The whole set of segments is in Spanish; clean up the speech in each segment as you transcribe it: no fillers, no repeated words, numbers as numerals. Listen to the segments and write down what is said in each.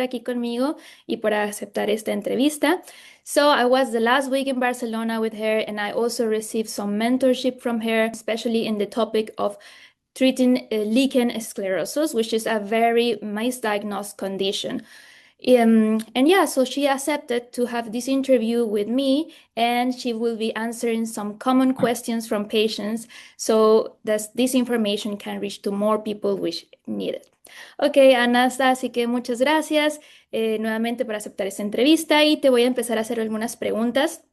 aquí conmigo y por aceptar esta entrevista. So I was the last week in Barcelona with her and I also received some mentorship from her, especially in the topic of treating lichen sclerosus, which is a very misdiagnosed condition. And yeah, so she accepted to have this interview with me, and she will be answering some common questions from patients so that this information can reach to more people which need it. Ok, Anasta, así que muchas gracias nuevamente por aceptar esta entrevista y te voy a empezar a hacer algunas preguntas.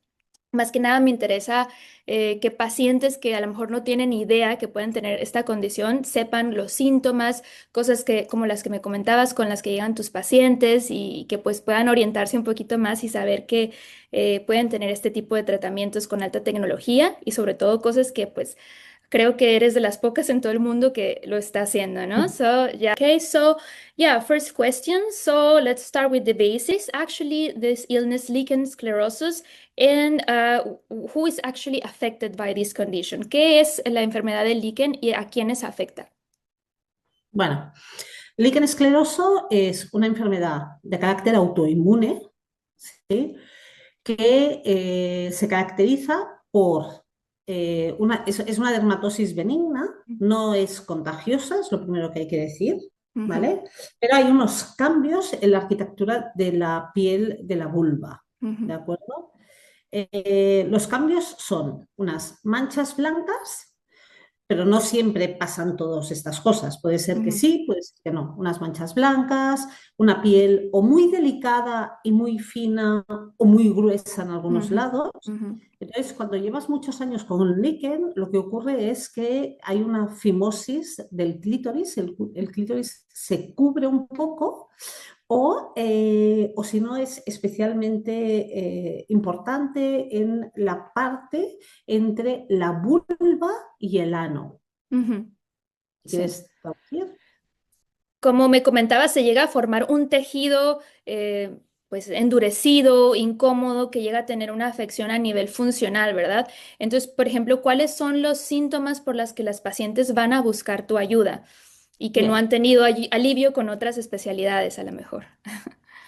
Más que nada me interesa que pacientes que a lo mejor no tienen idea que pueden tener esta condición sepan los síntomas, cosas que, como las que me comentabas con las que llegan tus pacientes y que pues puedan orientarse un poquito más y saber que pueden tener este tipo de tratamientos con alta tecnología y sobre todo cosas que pues creo que eres de las pocas en todo el mundo que lo está haciendo, ¿no? So, yeah. Okay, so yeah, first question. So let's start with the basics. Actually, this illness, lichen sclerosis, and who is actually affected by this condition? ¿Qué es la enfermedad del lichen y a quiénes afecta? Bueno, lichen escleroso es una enfermedad de carácter autoinmune, ¿sí? Que se caracteriza por es una dermatosis benigna, no es contagiosa, es lo primero que hay que decir, ¿vale? Pero hay unos cambios en la arquitectura de la piel de la vulva, ¿de acuerdo? Los cambios son unas manchas blancas, pero no siempre pasan todas estas cosas. Puede ser que sí, puede ser que no. Unas manchas blancas, una piel o muy delicada y muy fina o muy gruesa en algunos lados. Entonces, cuando llevas muchos años con un líquen, lo que ocurre es que hay una fimosis del clítoris, el clítoris se cubre un poco o si no es especialmente importante en la parte entre la vulva y el ano. Sí. ¿Quieres traducir? Como me comentaba, se llega a formar un tejido pues endurecido, incómodo, que llega a tener una afección a nivel funcional, ¿verdad? Entonces, por ejemplo, ¿cuáles son los síntomas por los que las pacientes van a buscar tu ayuda y que no Bien. han tenido alivio con otras especialidades a lo mejor?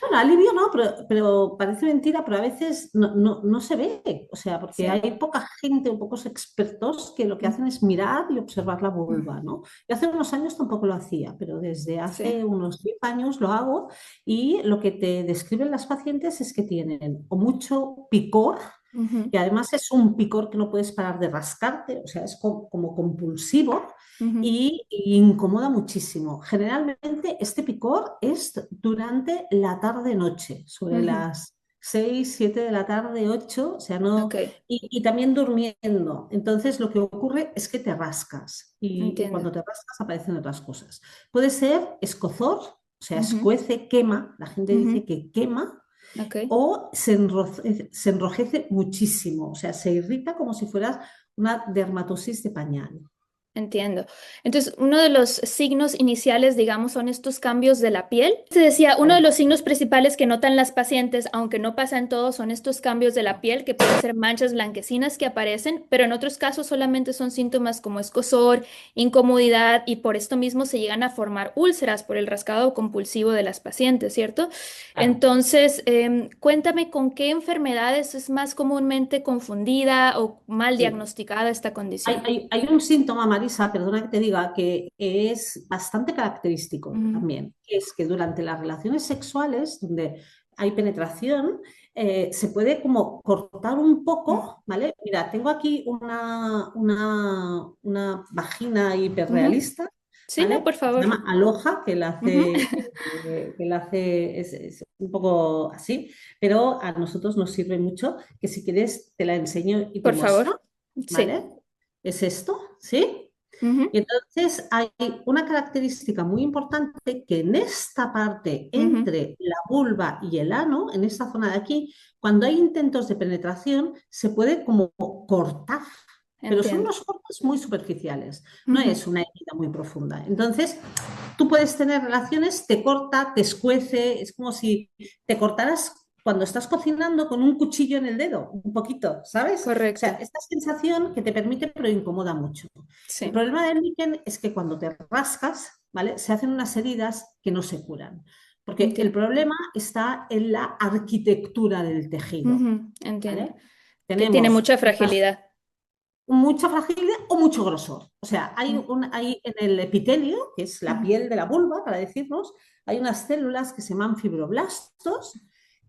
Bueno, alivio no, pero parece mentira, pero a veces no se ve, o sea, porque Sí. hay poca gente o pocos expertos que lo que hacen es mirar y observar la vulva, ¿no? Yo hace unos años tampoco lo hacía, pero desde Sí. hace unos 10 años lo hago y lo que te describen las pacientes es que tienen o mucho picor, Ujú, y además es un picor que no puedes parar de rascarte, o sea, es como compulsivo ujú. y incomoda muchísimo. Generalmente este picor es durante la tarde-noche, sobre Ujú. las 6 7 de la tarde, 8, o sea, no, Ok, y también durmiendo. Entonces lo que ocurre es que te rascas y entiendo. cuando te rascas aparecen otras cosas. Puede ser escozor, o sea, Ujú, escuece, quema, la gente dice ujú. que quema, Ok. o se enrojece muchísimo, o sea, se irrita como si fuera una dermatosis de pañal. Entiendo. Entonces, uno de los signos iniciales, digamos, son estos cambios de la piel. Se decía, uno de los signos principales que notan las pacientes, aunque no pasa en todos, son estos cambios de la piel, que pueden ser manchas blanquecinas que aparecen, pero en otros casos solamente son síntomas como escozor, incomodidad, y por esto mismo se llegan a formar úlceras por el rascado compulsivo de las pacientes, ¿cierto? Claro. Entonces, cuéntame con qué enfermedades es más comúnmente confundida o mal Sí. diagnosticada esta condición. Hay un síntoma, Marisa, perdona que te diga, que es bastante característico Ujú. también, que es que durante las relaciones sexuales, donde hay penetración, se puede como cortar un Mm. poco, ¿vale? Mira, tengo aquí una vagina Ujú. hiperrealista, Sí, no, ¿vale? por Se favor. llama Aloha, Ujú. es un poco así, pero a nosotros nos sirve mucho, que si quieres te la enseño y te Por favor. muestro, Sí. ¿vale? Es esto, ¿sí? Ujú, Y entonces hay una característica muy importante que en esta parte ujú. entre la vulva y el ano, en esta zona de aquí, cuando hay intentos de penetración, se puede como cortar, pero son Entiendo. unos cortes muy superficiales, no Ujú. es una herida muy profunda. Entonces, tú puedes tener relaciones, te corta, te escuece, es como si te cortaras cuando estás cocinando con un cuchillo en el dedo, un poquito, ¿sabes? O sea, Correcto. esta sensación que te permite, pero incomoda mucho. El Sí. problema del líquen es que cuando te rascas, ¿vale? Se hacen unas heridas que no se curan. porque el entiendo. problema está en la arquitectura del tejido, Ujú, entiendo. ¿vale? Que tiene Tenemos mucha fragilidad. mucha fragilidad o mucho grosor. O sea, Mm, hay en el epitelio, que es la ujú. piel de la vulva, para decirnos, hay unas células que se llaman fibroblastos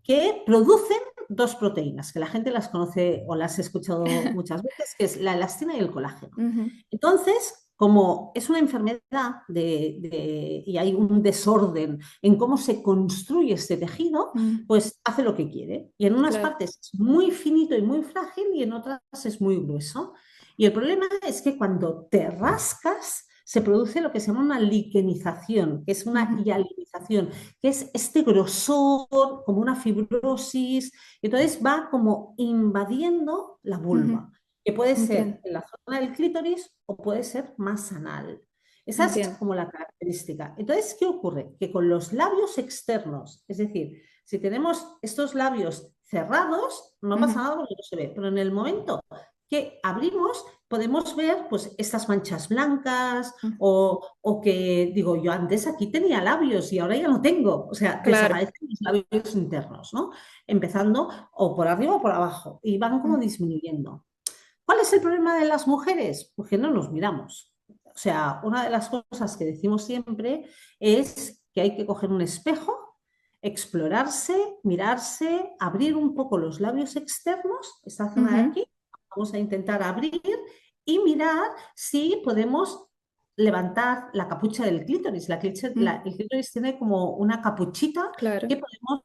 que producen dos proteínas, que la gente las conoce o las he escuchado muchas veces, que es la elastina y el colágeno. Ujú, Entonces, como es una enfermedad y hay un desorden en cómo se construye este tejido, mm, pues hace lo que quiere. Y en unas claro. partes es muy finito y muy frágil y en otras es muy grueso. Y el problema es que cuando te rascas, se produce lo que se llama una liquenización, que es una Ujú, hialinización, que es este grosor, como una fibrosis, y entonces va como invadiendo la ujú, vulva, que puede ser entiendo, en la zona del clítoris o puede ser más anal. Esa es entiendo. como la característica. Entonces, ¿qué ocurre? Que con los labios externos, es decir, si tenemos estos labios cerrados, no pasa Ujú, nada porque no se ve, pero en el momento que abrimos, podemos ver pues estas manchas blancas ujú. o que digo, yo antes aquí tenía labios y ahora ya no tengo, o sea, Claro. desaparecen los labios internos, ¿no? Empezando o por arriba o por abajo y van como Mm, disminuyendo. ¿Cuál es el problema de las mujeres? Pues que no nos miramos. O sea, una de las cosas que decimos siempre es que hay que coger un espejo, explorarse, mirarse, abrir un poco los labios externos, esta zona de ujú, aquí, vamos a intentar abrir y mirar si podemos levantar la capucha del clítoris. mm, El clítoris tiene como una capuchita claro. que podemos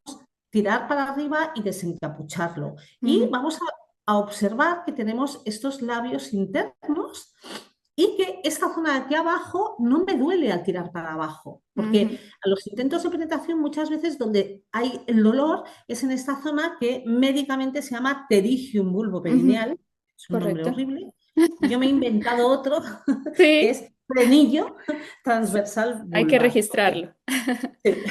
tirar para arriba y desencapucharlo. Y Ujú, vamos a observar que tenemos estos labios internos y que esta zona de aquí abajo no me duele al tirar para abajo, ujú, porque a los intentos de penetración muchas veces donde hay el dolor es en esta zona que médicamente se llama pterygium ujú, bulboperineal, es un nombre correcto. horrible. Yo me he inventado otro que Sí, es frenillo sí, transversal hay que vulvar. ¿Por qué? registrarlo. Sí.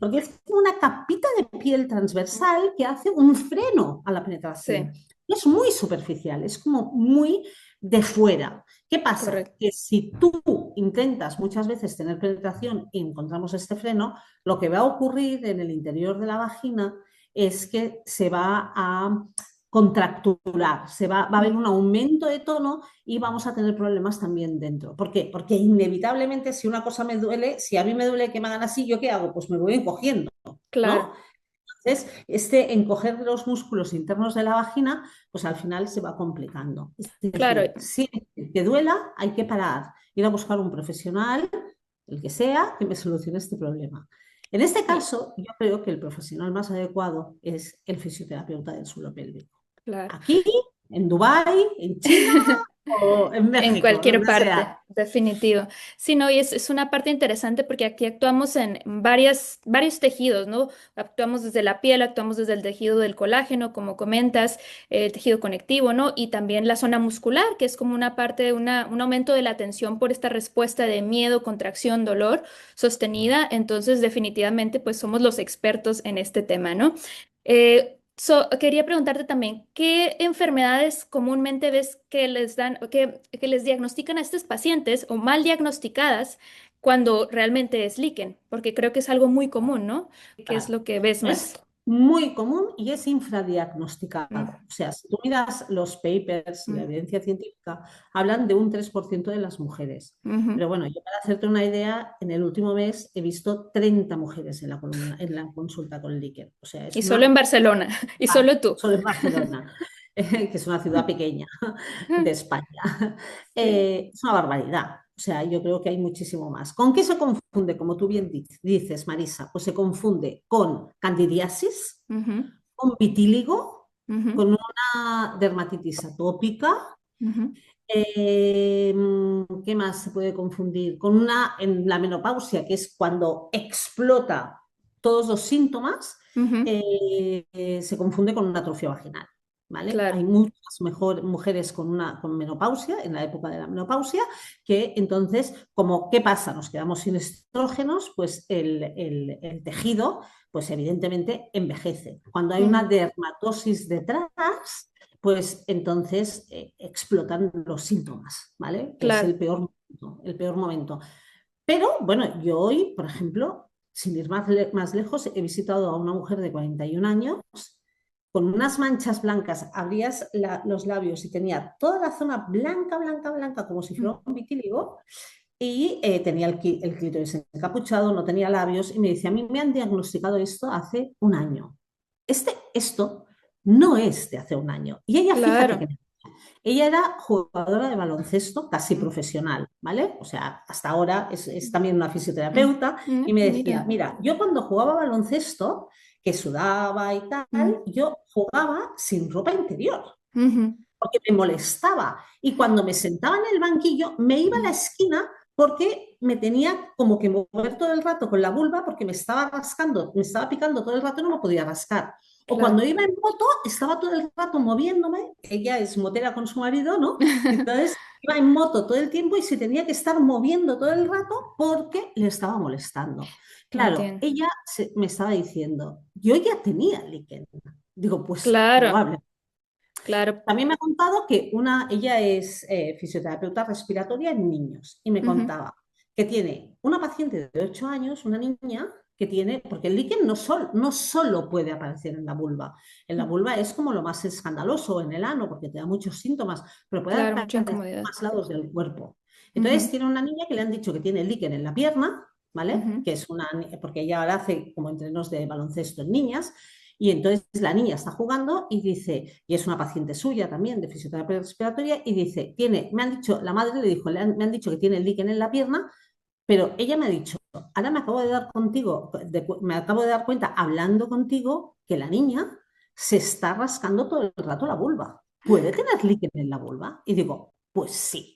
Porque es como una capita de piel transversal que hace un freno a la penetración. Sí, Y es muy superficial, es como muy de fuera. ¿Qué pasa? correcto. Que si tú intentas muchas veces tener penetración y encontramos este freno, lo que va a ocurrir en el interior de la vagina es que se va a contracturar, va a haber un Mm, aumento de tono y vamos a tener problemas también dentro. ¿Por qué? Porque inevitablemente si una cosa me duele, si a mí me duele que me hagan así, ¿yo qué hago? Pues me voy encogiendo, ¿no? claro, Entonces, este encoger de los músculos internos de la vagina, pues al final se va complicando. Es claro. decir, si te duela, hay que parar, ir a buscar un profesional, el que sea, que me solucione este problema. En este Y, caso, yo creo que el profesional más adecuado es el fisioterapeuta del suelo pélvico. claro. Aquí, en Dubái, en China o en En México, cualquier donde parte, sea. definitivo. Sí, no, y es una parte interesante porque aquí actuamos en varios tejidos, ¿no? Actuamos desde la piel, actuamos desde el tejido del colágeno, como comentas, el tejido conectivo, ¿no? Y también la zona muscular, que es como una parte, un aumento de la tensión por esta respuesta de miedo, contracción, dolor sostenida. Entonces, definitivamente, pues somos los expertos en este tema, ¿no? Quería preguntarte también, ¿qué enfermedades comúnmente ves que les dan, que les diagnostican a estos pacientes o mal diagnosticadas cuando realmente es líquen? Porque creo que es algo muy común, ¿no? ¿Qué es Claro. lo que ves Es más? muy común y es infradiagnosticado. Mm, O sea, si tú miras los papers y la mm, evidencia científica, hablan de un 3% de las mujeres. ujú. Pero bueno, yo para hacerte una idea, en el último mes he visto 30 mujeres en la columna, en la consulta con líquen. O sea, es Y solo en una Barcelona, y solo tú. solo en Barcelona, que es una ciudad pequeña de España. Sí. Es una barbaridad. O sea, yo creo que hay muchísimo más. ¿Con qué se confunde, como tú bien dices, Marisa? Pues se confunde con candidiasis, Ujú, con vitíligo, ujú, con una dermatitis atópica. ujú, ¿Qué más se puede confundir? Con una en la menopausia, que es cuando explota todos los síntomas, ujú. se confunde con una atrofia vaginal. ¿Vale? Claro. Hay muchas mujeres con menopausia, en la época de la menopausia, que entonces, como, ¿qué pasa? Nos quedamos sin estrógenos, pues el tejido, pues evidentemente envejece. Cuando hay una Mm, dermatosis detrás, pues entonces explotan los síntomas, ¿vale? Que es claro. el peor momento, el peor momento. Pero bueno, yo hoy, por ejemplo, sin ir más lejos, he visitado a una mujer de 41 años con unas manchas blancas, abrías los labios y tenía toda la zona blanca, blanca, blanca, como si fuera un vitíligo, y tenía el clítoris encapuchado, no tenía labios, y me decía, a mí me han diagnosticado esto hace un año. Esto no es de hace un año. Y ella, fíjate Claro. que ella era jugadora de baloncesto casi profesional, ¿vale? O sea, hasta ahora es también una fisioterapeuta y me decía, Mira. mira, yo cuando jugaba baloncesto, que sudaba y tal, yo jugaba sin ropa interior Ujú. porque me molestaba. Y cuando me sentaba en el banquillo, me iba a la esquina porque me tenía como que mover todo el rato con la vulva porque me estaba rascando, me estaba picando todo el rato y no me podía rascar. O Claro. cuando iba en moto, estaba todo el rato moviéndome, ella es motera con su marido, ¿no? Entonces iba en moto todo el tiempo y se tenía que estar moviendo todo el rato porque le estaba molestando. Claro, Entiendo. ella me estaba diciendo, yo ya tenía líquen. Digo, pues Claro, probable. claro. También me ha contado que ella es fisioterapeuta respiratoria en niños y me Ujú. contaba que tiene una paciente de 8 años, una niña que tiene, porque el líquen no solo puede aparecer en la vulva. En la vulva es como lo más escandaloso, en el ano, porque te da muchos síntomas, pero puede Claro, mucha aparecer en incomodidad. más lados del cuerpo. Entonces Ujú, tiene una niña que le han dicho que tiene líquen en la pierna, ¿vale? ujú. Que es porque ella ahora hace como entrenos de baloncesto en niñas y entonces la niña está jugando y dice, y es una paciente suya también de fisioterapia respiratoria, y dice, me han dicho, la madre le dijo, me han dicho que tiene el líquen en la pierna, pero ella me ha dicho, ahora me acabo de dar cuenta hablando contigo que la niña se está rascando todo el rato la vulva. ¿Puede tener líquen en la vulva? Y digo, pues sí.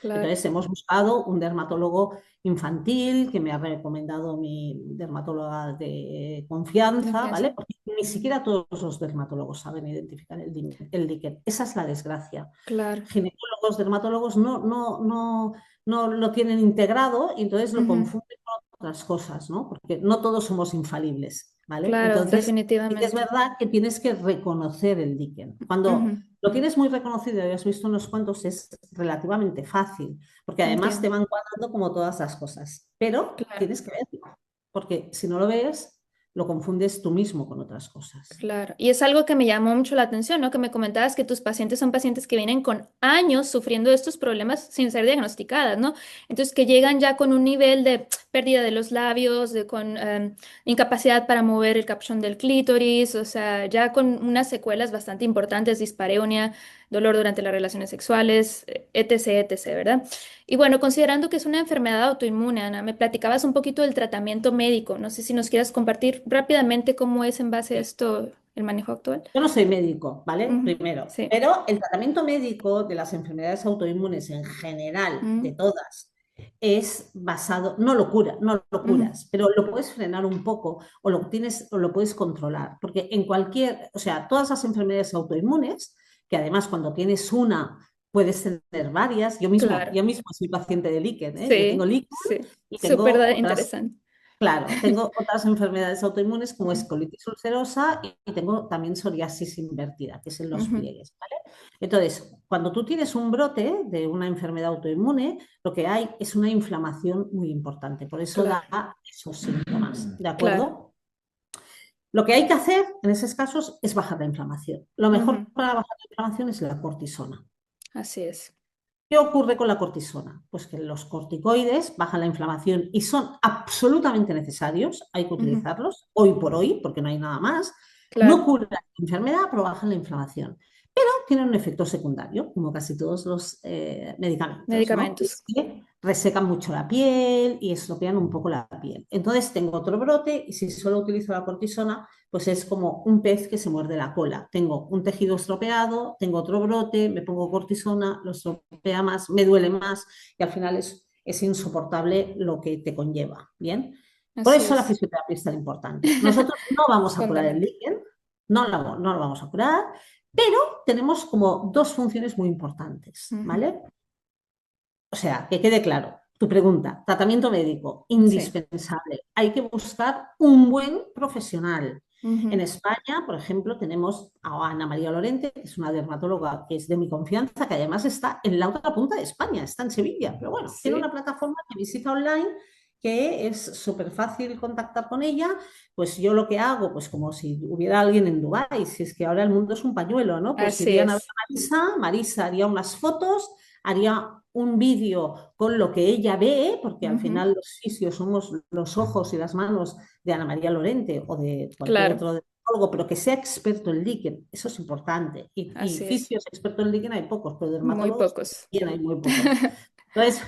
Claro. Entonces hemos buscado un dermatólogo infantil que me ha recomendado mi dermatóloga de confianza, Confianza. ¿vale? Porque ni siquiera todos los dermatólogos saben identificar el líquen. Esa es la desgracia. Claro. Ginecólogos, dermatólogos no lo tienen integrado y entonces lo Ujú. confunden con otras cosas, ¿no? Porque no todos somos infalibles, ¿vale? Claro, Entonces, sí que es definitivamente. verdad que tienes que reconocer el líquen. Cuando Ujú. lo tienes muy reconocido y has visto unos cuantos, es relativamente fácil, porque además te Entiendo. van cuadrando como todas las cosas, pero Claro. tienes que verlo, porque si no lo ves, lo confundes tú mismo con otras cosas. Claro, y es algo que me llamó mucho la atención, ¿no? Que me comentabas que tus pacientes son pacientes que vienen con años sufriendo de estos problemas sin ser diagnosticadas, ¿no? Entonces, que llegan ya con un nivel de pérdida de los labios, con incapacidad para mover el capuchón del clítoris, o sea, ya con unas secuelas bastante importantes, dispareunia, dolor durante las relaciones sexuales, etc., etc., ¿verdad? Y bueno, considerando que es una enfermedad autoinmune, Ana, me platicabas un poquito del tratamiento médico. No sé si nos quieras compartir rápidamente cómo es en base a esto el manejo actual. Yo no soy médico, ¿vale? Ujú. Primero, Sí. pero el tratamiento médico de las enfermedades autoinmunes en general, de Mm, todas, es basado, no lo ujú. curas, pero lo puedes frenar un poco o lo puedes controlar, porque o sea, todas las enfermedades autoinmunes, que además cuando tienes una puedes tener varias, Claro. yo mismo soy paciente de líquen, ¿eh? Yo tengo Sí, líquen sí. y Súper tengo otras. interesante. Claro, tengo otras enfermedades autoinmunes como es Ujú, colitis ulcerosa y tengo también psoriasis invertida, que es en los ujú. pliegues, ¿vale? Entonces, cuando tú tienes un brote de una enfermedad autoinmune, lo que hay es una inflamación muy importante, por eso da Claro, esos síntomas, ¿de claro. acuerdo? Lo que hay que hacer en esos casos es bajar la inflamación. Lo mejor Ujú. para bajar la inflamación es la cortisona. Así es. ¿Qué ocurre con la cortisona? Pues que los corticoides bajan la inflamación y son absolutamente necesarios, hay que Ujú. utilizarlos hoy por hoy, porque no hay nada más. No Claro. curan la enfermedad, pero bajan la inflamación. Pero tienen un efecto secundario, como casi todos los medicamentos, ¿no? Medicamentos. Es que resecan mucho la piel y estropean un poco la piel. Entonces tengo otro brote y si solo utilizo la cortisona, pues es como un pez que se muerde la cola. Tengo un tejido estropeado, tengo otro brote, me pongo cortisona, lo estropea más, me duele más y al final es insoportable lo que te conlleva. ¿Bien? Por Así eso la es. fisioterapia es tan importante. Nosotros no vamos a curar el Fundamental. líquen, no lo vamos a curar, pero tenemos como dos funciones muy importantes, Ujú. ¿vale? O sea, que quede claro. Tu pregunta, tratamiento médico, Sí. indispensable. Hay que buscar un buen profesional. En Ujú. España, por ejemplo, tenemos a Ana María Lorente, que es una dermatóloga que es de mi confianza, que además está en la otra punta de España, está en Sevilla, pero bueno, tiene una Sí. plataforma de visita online que es súper fácil contactar con ella, pues yo lo que hago, pues como si hubiera alguien en Dubái, si es que ahora el mundo es un pañuelo, ¿no? Pues Así irían a ver es. a Marisa, Marisa haría unas fotos, haría un vídeo con lo que ella ve, porque al Ujú. final los fisios somos los ojos y las manos de Ana María Lorente o de cualquier Claro, otro dermatólogo, pero que sea experto en líquen, eso es importante. Y así es. fisios expertos en líquen hay pocos, pero Muy dermatólogos pocos. también hay muy pocos. Entonces,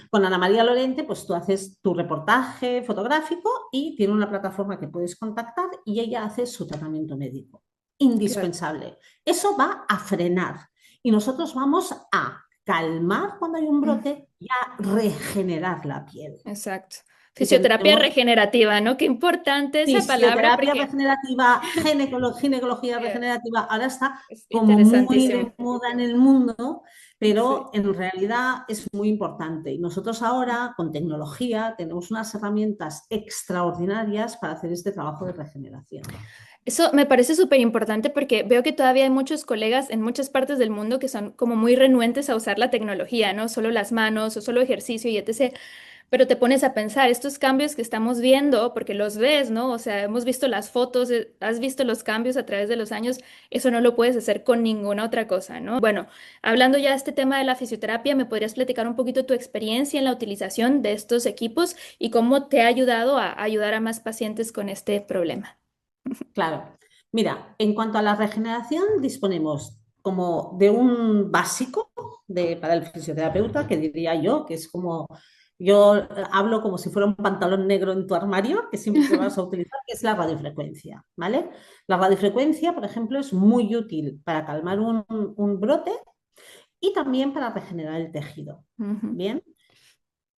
con Ana María Lorente, pues tú haces tu reportaje fotográfico y tiene una plataforma que puedes contactar y ella hace su tratamiento médico. Claro, Indispensable. Eso va a frenar y nosotros vamos a calmar cuando hay un mm, brote y a regenerar la piel. exacto. Y Fisioterapia tenemos regenerativa, ¿no? Qué importante esa palabra fisioterapia porque regenerativa, ginecología eh, regenerativa, ahora está es como muy interesantísimo. de moda en el mundo, pero Sí, en realidad es muy importante. Y nosotros ahora, con tecnología, tenemos unas herramientas extraordinarias para hacer este trabajo de regeneración. eso me parece súper importante porque veo que todavía hay muchos colegas en muchas partes del mundo que son como muy renuentes a usar la tecnología, ¿no? Solo las manos o solo ejercicio y etc. Pero te pones a pensar, estos cambios que estamos viendo, porque los ves, ¿no? O sea, hemos visto las fotos, has visto los cambios a través de los años, eso no lo puedes hacer con ninguna otra cosa, ¿no? Bueno, hablando ya de este tema de la fisioterapia, ¿me podrías platicar un poquito tu experiencia en la utilización de estos equipos y cómo te ha ayudado a ayudar a más pacientes con este problema? Claro. Mira, en cuanto a la regeneración, disponemos como de un básico para el fisioterapeuta, que diría yo, que es como, yo hablo como si fuera un pantalón negro en tu armario, que siempre vas a utilizar, que es la radiofrecuencia, ¿vale? La radiofrecuencia, por ejemplo, es muy útil para calmar un brote y también para regenerar el tejido. Ujú, Bien,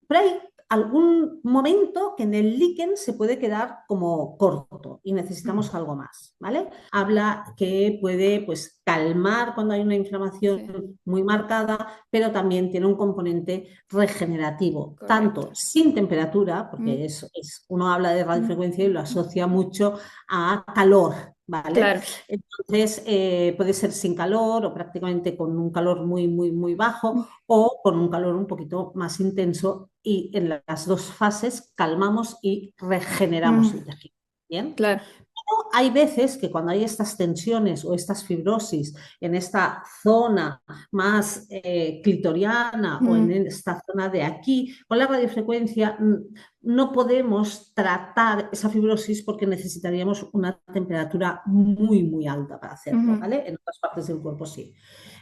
pero hay algún momento que en el líquen se puede quedar como corto y ujú. necesitamos algo más, ¿vale? Habla que puede pues calmar cuando hay una inflamación Sí, muy marcada, pero también tiene un componente regenerativo, tanto correcto. sin temperatura, Mm, porque uno habla de mm, radiofrecuencia y lo asocia mucho a calor, ¿vale? claro. Entonces, puede ser sin calor o prácticamente con un calor muy, muy, muy bajo Mm, o con un calor un poquito más intenso y en las dos fases calmamos y regeneramos mm, el tejido. ¿Bien? claro. Hay veces que cuando hay estas tensiones o estas fibrosis en esta zona más clitoriana o en Mm, esta zona de aquí, con la radiofrecuencia no podemos tratar esa fibrosis porque necesitaríamos una temperatura muy, muy alta para hacerlo, ujú, ¿vale? En otras partes del cuerpo sí.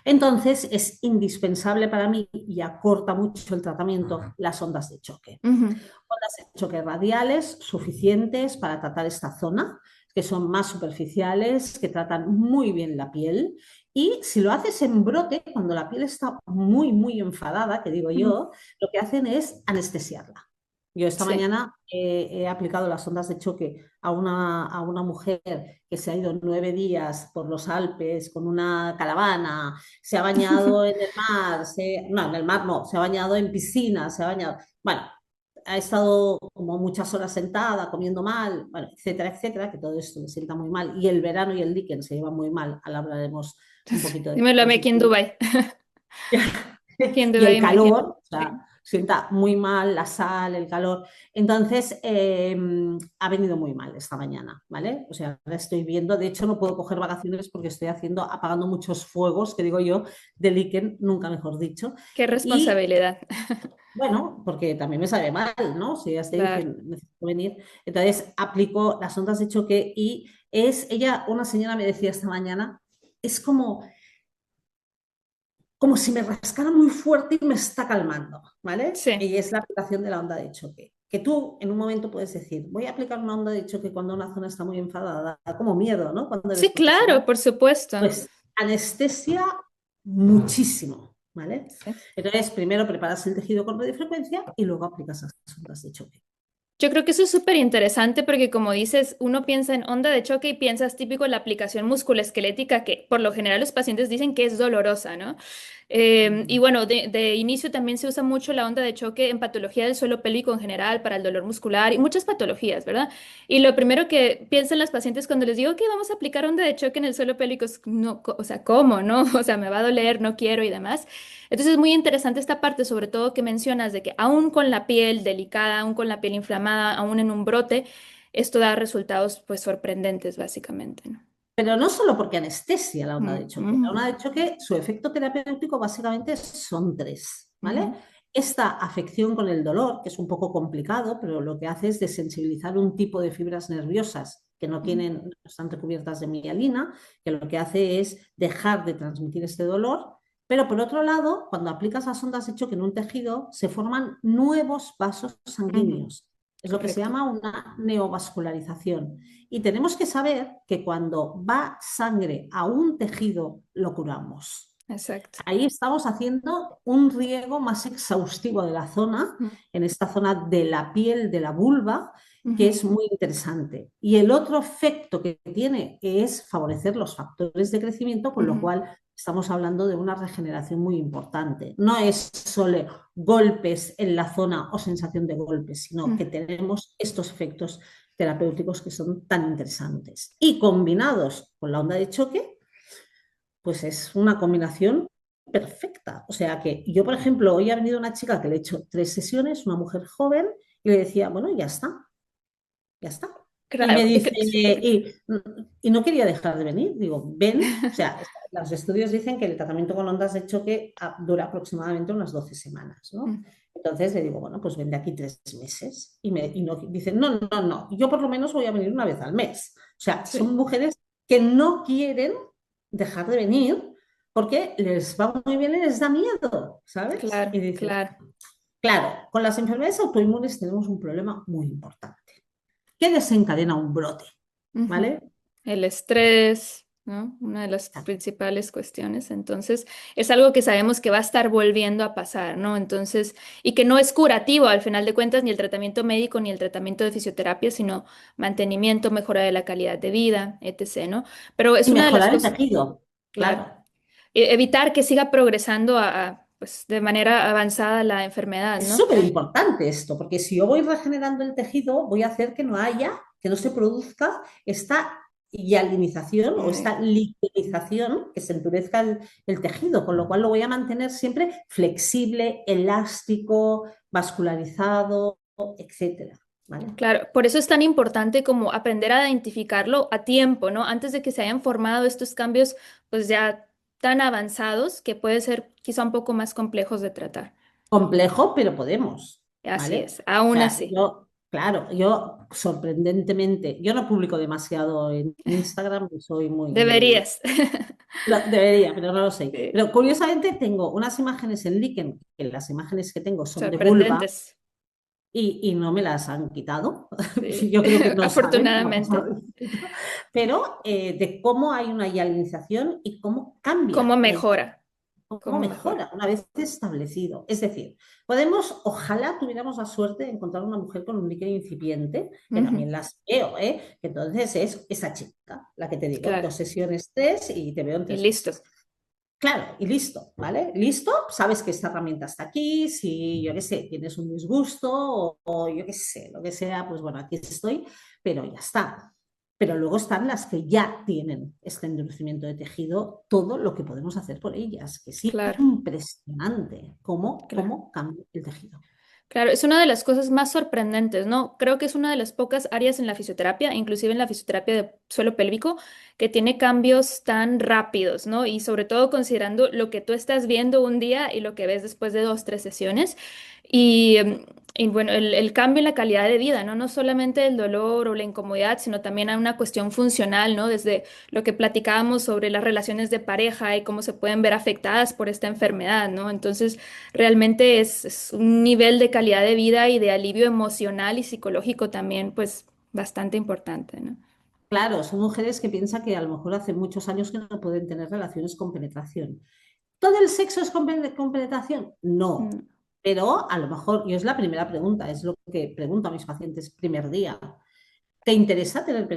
Entonces es indispensable para mí y acorta mucho el tratamiento las ondas de choque. ujú, Ondas de choque radiales suficientes para tratar esta zona, que son más superficiales, que tratan muy bien la piel. Y si lo haces en brote, cuando la piel está muy, muy enfadada, que digo mm, yo, lo que hacen es anestesiarla. Yo esta sí. mañana he aplicado las ondas de choque a una mujer que se ha ido 9 días por los Alpes con una caravana, se ha bañado en el mar, no, en el mar no, se ha bañado en piscina, se ha bañado, bueno, ha estado como muchas horas sentada, comiendo mal, bueno, etcétera, etcétera, que todo esto me sienta muy mal. Y el verano y el líquen se llevan muy mal, ahora hablaremos un poquito de Dímelo a mí eso. aquí en Dubái. Aquí en Y Dubái, el imagino. calor, o sea, sienta muy mal la sal, el calor. Entonces, ha venido muy mal esta mañana, ¿vale? O sea, ahora estoy viendo, de hecho no puedo coger vacaciones porque estoy apagando muchos fuegos, que digo yo, de líquen, nunca mejor dicho. Qué Y responsabilidad. bueno, porque también me sabe mal, ¿no? Si ellas te Claro. dicen, necesito venir. Entonces aplico las ondas de choque y una señora me decía esta mañana, es como si me rascara muy fuerte y me está calmando, ¿vale? Sí. Y es la aplicación de la onda de choque. Que tú en un momento puedes decir, voy a aplicar una onda de choque cuando una zona está muy enfadada, da como miedo, ¿no? Cuando eres Sí, claro, profesional. por supuesto. Pues anestesia muchísimo, ¿vale? Sí. Entonces, primero preparas el tejido con radiofrecuencia y luego aplicas las ondas de choque. Yo creo que eso es súper interesante porque como dices, uno piensa en onda de choque y piensas típico en la aplicación musculoesquelética que por lo general los pacientes dicen que es dolorosa, ¿no? Y bueno, de inicio también se usa mucho la onda de choque en patología del suelo pélvico en general, para el dolor muscular y muchas patologías, ¿verdad? Y lo primero que piensan las pacientes cuando les digo que vamos a aplicar onda de choque en el suelo pélvico es, no, o sea, ¿cómo, no? O sea, me va a doler, no quiero y demás. Entonces es muy interesante esta parte, sobre todo que mencionas de que aún con la piel delicada, aún con la piel inflamada, aún en un brote, esto da resultados pues sorprendentes, básicamente, ¿no? Pero no solo porque anestesia la onda de choque. La Ujú, onda de choque, su efecto terapéutico básicamente son tres, ¿vale? ujú, Esta afección con el dolor, que es un poco complicado, pero lo que hace es desensibilizar un tipo de fibras nerviosas que no ujú, tienen, no están recubiertas de mielina, que lo que hace es dejar de transmitir este dolor. Pero por otro lado, cuando aplicas las ondas de choque en un tejido, se forman nuevos vasos ujú. sanguíneos. Es lo que se Correcto. llama una neovascularización. Y tenemos que saber que cuando va sangre a un tejido, lo curamos. Exacto. Ahí estamos haciendo un riego más exhaustivo de la zona, Ujú, en esta zona de la piel de la vulva, que ujú, es muy interesante. Y el otro efecto que tiene es favorecer los factores de crecimiento, con lo ujú, cual estamos hablando de una regeneración muy importante. No es solo golpes en la zona o sensación de golpes, sino ujú. que tenemos estos efectos terapéuticos que son tan interesantes. Y combinados con la onda de choque, pues es una combinación perfecta. O sea que yo, por ejemplo, hoy ha venido una chica que le he hecho 3 sesiones, una mujer joven, y le decía, bueno, ya está, ya está. Y me Claro, dice, correcto. y no quería dejar de venir. Digo, ven, o sea, los estudios dicen que el tratamiento con ondas de choque dura aproximadamente unas 12 semanas, ¿no? Ujú, Entonces le digo, bueno, pues ven de aquí 3 meses. Y no, dicen, no, no, no, yo por lo menos voy a venir una vez al mes. O sea, sí, son mujeres que no quieren dejar de venir porque les va muy bien y les da miedo, ¿sabes? claro, Y dices, claro. claro, con las enfermedades autoinmunes tenemos un problema muy importante. ¿Qué desencadena un brote? Ujú. ¿Vale? El estrés, ¿no? Una de las principales cuestiones. Entonces, es algo que sabemos que va a estar volviendo a pasar, ¿no? Entonces, y que no es curativo al final de cuentas ni el tratamiento médico ni el tratamiento de fisioterapia, sino mantenimiento, mejora de la calidad de vida, etc., ¿no? Pero es Y una de las mejorar el cosas, tejido, claro, claro. evitar que siga progresando pues, de manera avanzada la enfermedad, Es ¿no? súper importante esto, porque si yo voy regenerando el tejido, voy a hacer que no haya, que no se produzca esta hialinización o Eh, esta liquenización, que se endurezca el tejido, con lo cual lo voy a mantener siempre flexible, elástico, vascularizado, etcétera. ¿Vale? Claro, por eso es tan importante como aprender a identificarlo a tiempo, ¿no? Antes de que se hayan formado estos cambios, pues ya tan avanzados que puede ser quizá un poco más complejos de tratar. Complejo, pero podemos, Así ¿vale? es, O aún sea, así. yo, claro, yo sorprendentemente, yo no publico demasiado en Instagram, soy muy, Deberías. debería, pero no lo sé. Sí, Pero curiosamente tengo unas imágenes en Liken, que las imágenes que tengo son de vulva sorprendentes. y no me las han quitado. Sí, Yo creo que no saben que me ha afortunadamente. pasado. Pero de cómo hay una hialinización y cómo ¿Cómo cambia el mejora? cómo ¿Cómo mejora? mejora una vez establecido. Es decir, podemos, ojalá tuviéramos la suerte de encontrar una mujer con un líquido incipiente, que Ujú, también las veo, ¿eh? Que entonces es esa chica, la que te digo, claro, 2 sesiones, tres y te veo en y 3 meses. listo. Claro, y listo, ¿vale? Listo, sabes que esta herramienta está aquí, si yo qué sé, tienes un disgusto o yo qué sé, lo que sea, pues bueno, aquí estoy, pero ya está. Pero luego están las que ya tienen este endurecimiento de tejido, todo lo que podemos hacer por ellas, que es Claro, impresionante claro. cómo cambia el tejido. Claro, es una de las cosas más sorprendentes, ¿no? Creo que es una de las pocas áreas en la fisioterapia, inclusive en la fisioterapia de suelo pélvico, que tiene cambios tan rápidos, ¿no? Y sobre todo considerando lo que tú estás viendo un día y lo que ves después de 2, 3 sesiones. Y, y bueno, el cambio en la calidad de vida, ¿no? No solamente el dolor o la incomodidad, sino también a una cuestión funcional, ¿no? Desde lo que platicábamos sobre las relaciones de pareja y cómo se pueden ver afectadas por esta enfermedad, ¿no? Entonces, realmente es un nivel de calidad de vida y de alivio emocional y psicológico también, pues, bastante importante, ¿no? Claro, son mujeres que piensan que a lo mejor hace muchos años que no pueden tener relaciones con penetración. ¿Todo el sexo es con penetración? No. Mm, Pero a lo mejor, y es la primera pregunta, es lo que pregunto a mis pacientes primer día. ¿Te interesa tener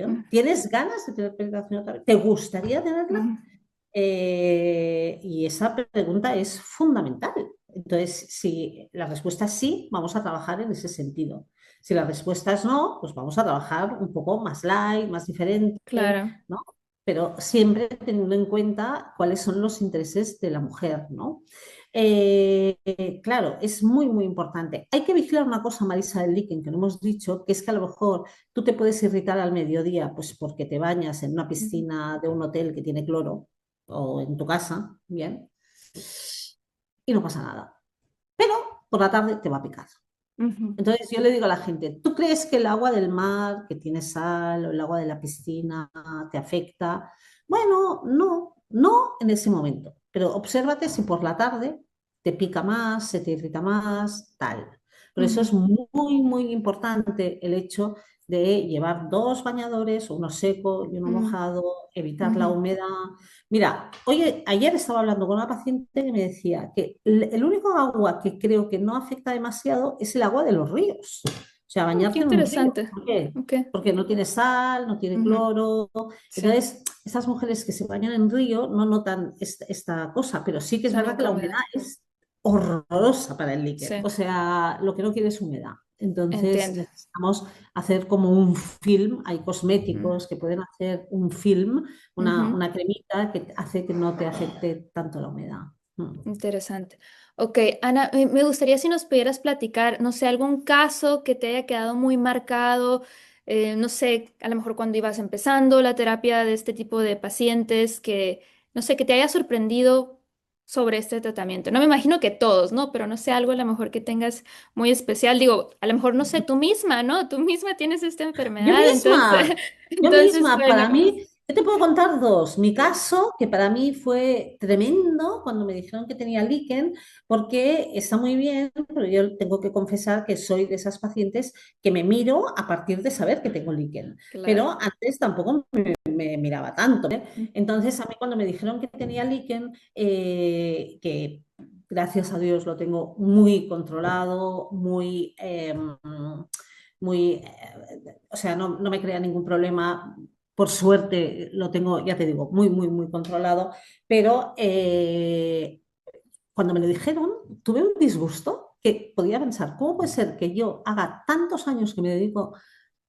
mm, penetración? ¿Tienes ganas de tener penetración otra vez? ¿Te gustaría tenerla? mm. Y esa pregunta es fundamental. Entonces, si la respuesta es sí, vamos a trabajar en ese sentido. Si la respuesta es no, pues vamos a trabajar un poco más light, más diferente, Claro. ¿no? Pero siempre teniendo en cuenta cuáles son los intereses de la mujer, ¿no? Claro, es muy, muy importante. Hay que vigilar una cosa, Marisa, del líquen, que no hemos dicho, que es que a lo mejor tú te puedes irritar al mediodía, pues porque te bañas en una Ujú. piscina de un hotel que tiene cloro, o en tu casa, bien, y no pasa nada. Pero por la tarde te va a picar. Ujú. Entonces yo le digo a la gente, ¿tú crees que el agua del mar, que tiene sal, o el agua de la piscina te afecta? Bueno, no, no en ese momento, pero obsérvate si por la tarde te pica más, se te irrita más, tal. Por eso es Ujú. muy, muy importante el hecho de llevar dos bañadores, uno seco y uno Ujú. mojado, evitar la Ujú. humedad. Mira, oye, ayer estaba hablando con una paciente que me decía que el único agua que creo que no afecta demasiado es el agua de los ríos. O sea, Qué bañarte en un río. interesante. ¿Por qué? Ok. Porque no tiene sal, no tiene Ujú. cloro. Sí, Entonces, esas mujeres que se bañan en río no notan esta cosa, pero sí que es la verdad que la humedad incomodidad. es horrorosa para el líquen. Sí, O sea, lo que no quiere es humedad. Entonces, entiendo. necesitamos hacer como un film. Hay Ujú. cosméticos que pueden hacer un film, Ujú. una cremita que hace que no te afecte tanto la humedad. Interesante. Ok, Ana, me gustaría si nos pudieras platicar, no sé, algún caso que te haya quedado muy marcado, no sé, a lo mejor cuando ibas empezando la terapia de este tipo de pacientes, que, no sé, que te haya sorprendido sobre este tratamiento. No me imagino que todos, ¿no? Pero no sé, algo a lo mejor que tengas muy especial. Digo, a lo mejor, no sé, tú misma, ¿no? Tú misma tienes esta Yo enfermedad, entonces, misma, yo entonces, misma, bueno, para mí, yo te puedo contar dos. Mi caso, que para mí fue tremendo cuando me dijeron que tenía líquen, porque está muy bien, pero yo tengo que confesar que soy de esas pacientes que me miro a partir de saber que tengo líquen. claro. Pero antes tampoco me miraba tanto, ¿eh? Entonces, a mí cuando me dijeron que tenía líquen, que gracias a Dios lo tengo muy controlado, muy, o sea, no me crea ningún problema. Por suerte lo tengo, ya te digo, muy, muy, muy controlado, pero cuando me lo dijeron, tuve un disgusto que podía pensar, ¿cómo puede ser que yo haga tantos años que me dedico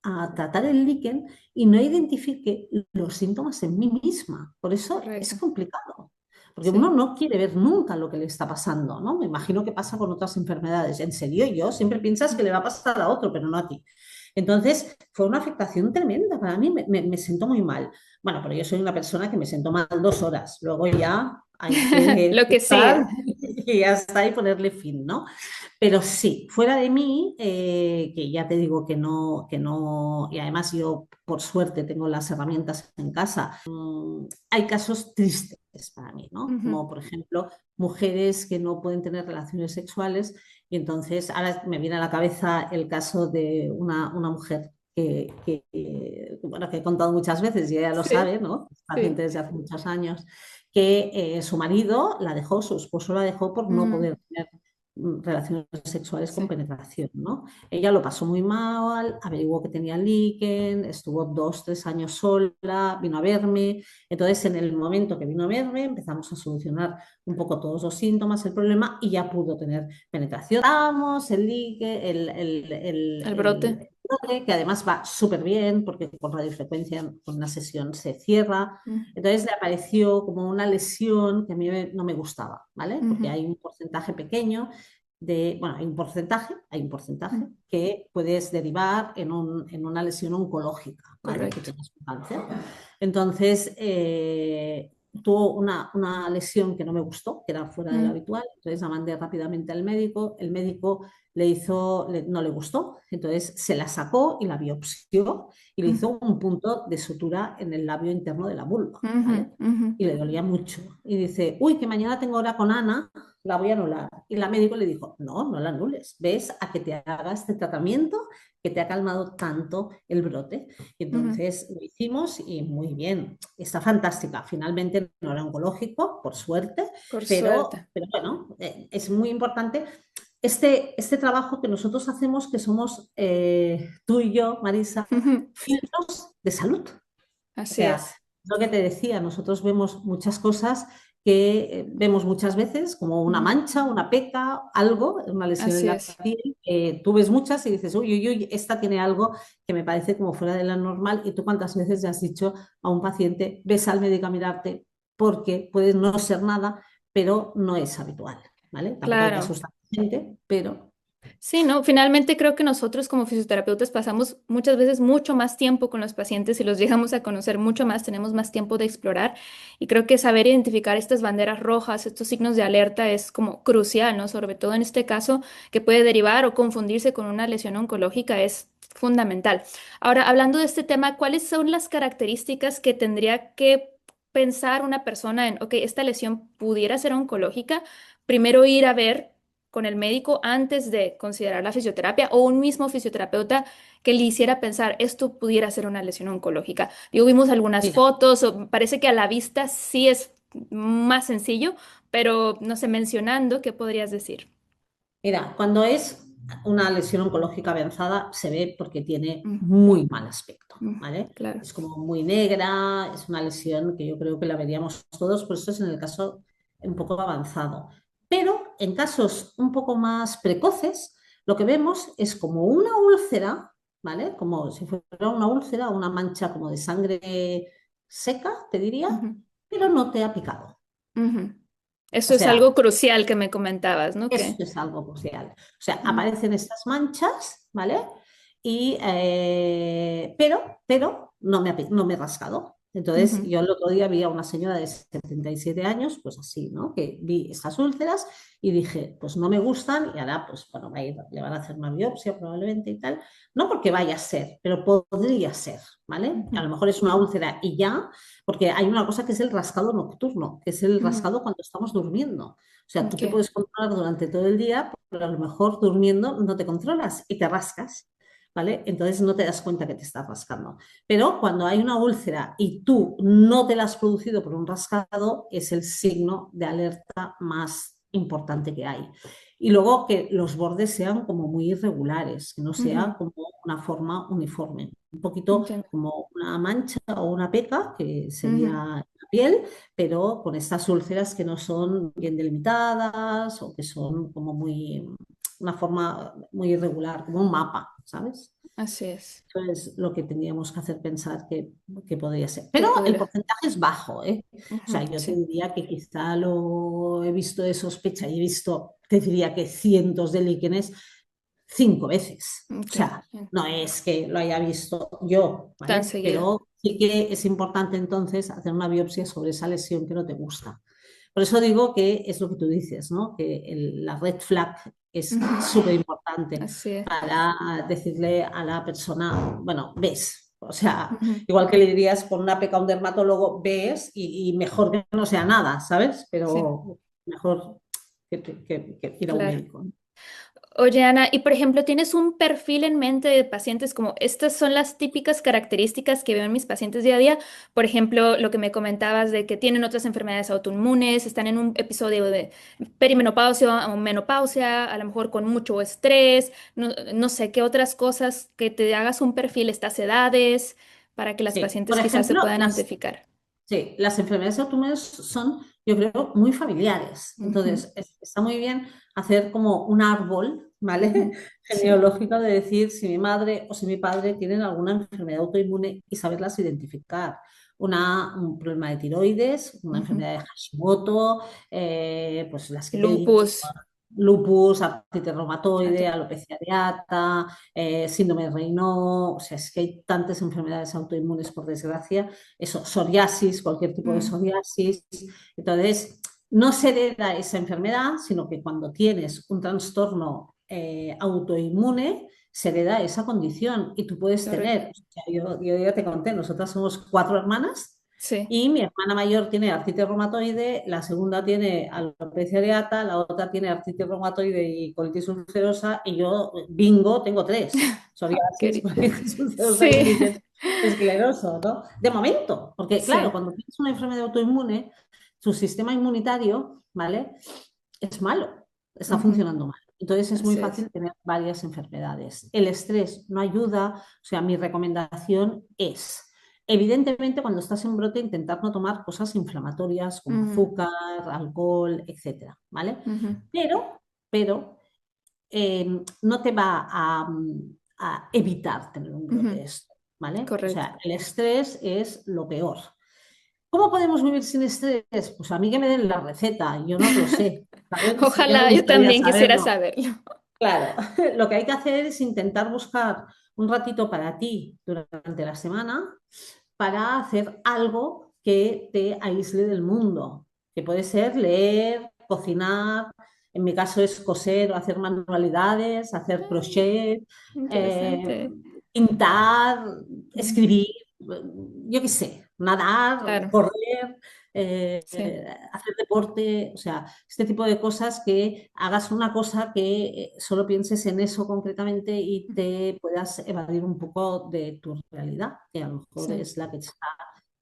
a tratar el líquen y no identifique los síntomas en mí misma? Por eso es Correcto. complicado, porque uno Sí. no quiere ver nunca lo que le está pasando, ¿no? Me imagino que pasa con otras enfermedades. En serio, yo siempre piensas que le va a pasar a otro, pero no a ti. Entonces, fue una afectación tremenda para mí, me sentó muy mal. Bueno, pero yo soy una persona que me sentó mal 2 horas, luego ya hay que Lo que estar sigue. y ya está y ponerle fin, ¿no? Pero sí, fuera de mí, que ya te digo que no, y además yo por suerte tengo las herramientas en casa, hay casos tristes para mí, ¿no? Ujú. Como por ejemplo mujeres que no pueden tener relaciones sexuales y entonces ahora me viene a la cabeza el caso de una mujer bueno, que he contado muchas veces y ella lo Sí, sabe, ¿no? Es paciente sí. desde hace muchos años, que su marido la dejó, su esposo la dejó por no Ujú. poder tener relaciones sexuales con Sí. penetración, ¿no? Ella lo pasó muy mal, averiguó que tenía líquen, estuvo 2, 3 años sola, vino a verme. Entonces, en el momento que vino a verme, empezamos a solucionar un poco todos los síntomas, el problema, y ya pudo tener penetración. Damos el líquen, El brote. el brote, que además va súper bien, porque con radiofrecuencia, con una sesión se cierra. Mm. Entonces le apareció como una lesión que a mí no me gustaba, ¿vale? Porque Ujú. hay un porcentaje pequeño bueno, hay un porcentaje Mm. que puedes derivar en una lesión oncológica, ¿vale? Que Correcto. tengas un cáncer. Entonces, tuvo una lesión que no me gustó, que era fuera de lo Mm. habitual, entonces la mandé rápidamente al médico, el médico no le gustó, entonces se la sacó y la biopsió y le Mm. hizo un punto de sutura en el labio interno de la vulva, Ujú. ¿vale? Ujú. Y le dolía mucho. Y dice, uy, que mañana tengo hora con Ana, la voy a anular. Y la médico le dijo, no, no la anules, ves a que te haga este tratamiento que te ha calmado tanto el brote. Y Ujú. entonces lo hicimos y muy bien, está fantástica. Finalmente no era oncológico, por suerte, Por suerte. pero bueno, es muy importante este trabajo que nosotros hacemos, que somos tú y yo, Marisa, Ujú. filtros de salud. O Así sea, es. lo que te decía, nosotros vemos muchas cosas que vemos muchas veces, como una Ujú. mancha, una peca, algo, una lesión en Así la es. piel. Tú ves muchas y dices, uy, uy, uy, esta tiene algo que me parece como fuera de lo normal. Y tú cuántas veces le has dicho a un paciente, ves al médico a mirarte porque puede no ser nada, pero no es habitual, ¿vale? Tampoco hay que Claro. asustar a la gente, pero Sí, ¿no? Finalmente creo que nosotros como fisioterapeutas pasamos muchas veces mucho más tiempo con los pacientes y los llegamos a conocer mucho más, tenemos más tiempo de explorar y creo que saber identificar estas banderas rojas, estos signos de alerta es como crucial, ¿no? Sobre todo en este caso que puede derivar o confundirse con una lesión oncológica es fundamental. Ahora, hablando de este tema, ¿cuáles son las características que tendría que pensar una persona en, ok, esta lesión pudiera ser oncológica? Primero ir a ver con el médico antes de considerar la fisioterapia o un mismo fisioterapeuta que le hiciera pensar esto pudiera ser una lesión oncológica. Digo, vimos algunas mira, fotos, parece que a la vista sí es más sencillo, pero no sé, mencionando, ¿qué podrías decir? mira, cuando es una lesión oncológica avanzada se ve porque tiene Mm, muy mal aspecto, mm, ¿vale? claro. Es como muy negra, es una lesión que yo creo que la veríamos todos, por eso es en el caso un poco avanzado. Pero en casos un poco más precoces, lo que vemos es como una úlcera, ¿vale? Como si fuera una úlcera, una mancha como de sangre seca, te diría, Ujú, pero no te ha picado. ujú. O Eso es sea, algo crucial que me comentabas, ¿no? eso Que, es algo crucial. O sea, mm, aparecen estas manchas, ¿vale? Pero no me he rascado. Entonces, ujú, yo el otro día vi a una señora de 77 años, pues así, ¿no? Que vi estas úlceras y dije, pues no me gustan y ahora, pues bueno, le van a hacer una biopsia probablemente y tal. No porque vaya a ser, pero podría ser, ¿vale? A ujú, lo mejor es una úlcera y ya, porque hay una cosa que es el rascado nocturno, que es el ujú. rascado cuando estamos durmiendo. O sea, tú Ok, te puedes controlar durante todo el día, pero a lo mejor durmiendo no te controlas y te rascas, ¿vale? Entonces no te das cuenta que te estás rascando. Pero cuando hay una úlcera y tú no te la has producido por un rascado, es el signo de alerta más importante que hay. Y luego que los bordes sean como muy irregulares, que no sea ujú, como una forma uniforme. Un poquito entiendo. como una mancha o una peca, que sería Ujú, la piel, pero con estas úlceras que no son bien delimitadas o que son como una forma muy irregular, como un mapa, ¿sabes? así es. Eso es lo que tendríamos que hacer pensar que podría ser. ¿Qué Pero el podría? porcentaje es bajo, ¿eh? O sea, Ujú, yo te sí. diría que quizá lo he visto de sospecha y he visto, te diría que cientos de líquenes 5 veces. O Ok, sea, bien. no es que lo haya visto yo, Tan ¿vale? seguido. Pero sí que es importante entonces hacer una biopsia sobre esa lesión que no te gusta. Por eso digo que es lo que tú dices, ¿no? Que la red flag es Ujú, súper importante así es. para decirle a la persona, bueno, ves. O sea, Ujú, igual que le dirías con una peca a un dermatólogo, ves y mejor que no sea nada, ¿sabes? sí, Pero mejor que ir a un claro. médico, ¿no? Oye, Ana, y por ejemplo, ¿tienes un perfil en mente de pacientes como estas son las típicas características que veo en mis pacientes día a día? Por ejemplo, lo que me comentabas de que tienen otras enfermedades autoinmunes, están en un episodio de perimenopausia o menopausia, a lo mejor con mucho estrés, no, no sé qué otras cosas, que te hagas un perfil, estas edades, para que las Sí, por pacientes quizás se ejemplo, puedan identificar. sí, las enfermedades autoinmunes son, yo creo, muy familiares. Ujú, Entonces, está muy bien hacer como un árbol, ¿vale? ujú, sí, Genealógico de decir si mi madre o si mi padre tienen alguna enfermedad autoinmune y saberlas identificar. Un problema de tiroides, una ujú. enfermedad de Hashimoto, pues las que te he dicho, Lupus. lupus, artritis reumatoide, ate- alopecia areata, síndrome de Raynaud, o sea, es que hay tantas enfermedades autoinmunes, por desgracia, eso, psoriasis, cualquier tipo de mm, psoriasis. Entonces, no se hereda esa enfermedad, sino que cuando tienes un trastorno autoinmune, se hereda esa condición y tú puedes correcto. tener, o sea, yo ya te conté, nosotras somos 4 hermanas Sí. y mi hermana mayor tiene artritis reumatoide, la segunda tiene alopecia areata, la otra tiene artritis reumatoide y colitis ulcerosa, y yo, bingo, tengo 3. Ah, Psoriasis, colitis ulcerosa y sí, líder escleroso, ¿no? De momento, porque claro, sí. cuando tienes una enfermedad autoinmune, tu sistema inmunitario, ¿vale? Es malo, está Ujú, funcionando mal. Entonces es muy así es. fácil tener varias enfermedades. El estrés no ayuda, o sea, mi recomendación es evidentemente, cuando estás en brote, intentar no tomar cosas inflamatorias como Ujú, azúcar, alcohol, etcétera, ¿vale? ujú, Pero no te va a evitar tener un brote ujú. de esto, ¿vale? O Correcto. sea, el estrés es lo peor. ¿Cómo podemos vivir sin estrés? Pues a mí que me den la receta, yo no lo sé, ¿sabes? Sí que me Ojalá yo gustaría también quisiera saberlo. saberlo. Claro, lo que hay que hacer es intentar buscar un ratito para ti durante la semana para hacer algo que te aísle del mundo, que puede ser leer, cocinar, en mi caso es coser o hacer manualidades, hacer Mm, crochet, eh, interesante. pintar, Mm, escribir, yo qué sé, nadar, claro, correr, sí. hacer deporte, o sea, este tipo de cosas que hagas una cosa que solo pienses en eso concretamente y te puedas evadir un poco de tu realidad, que a lo mejor Sí, es la que te está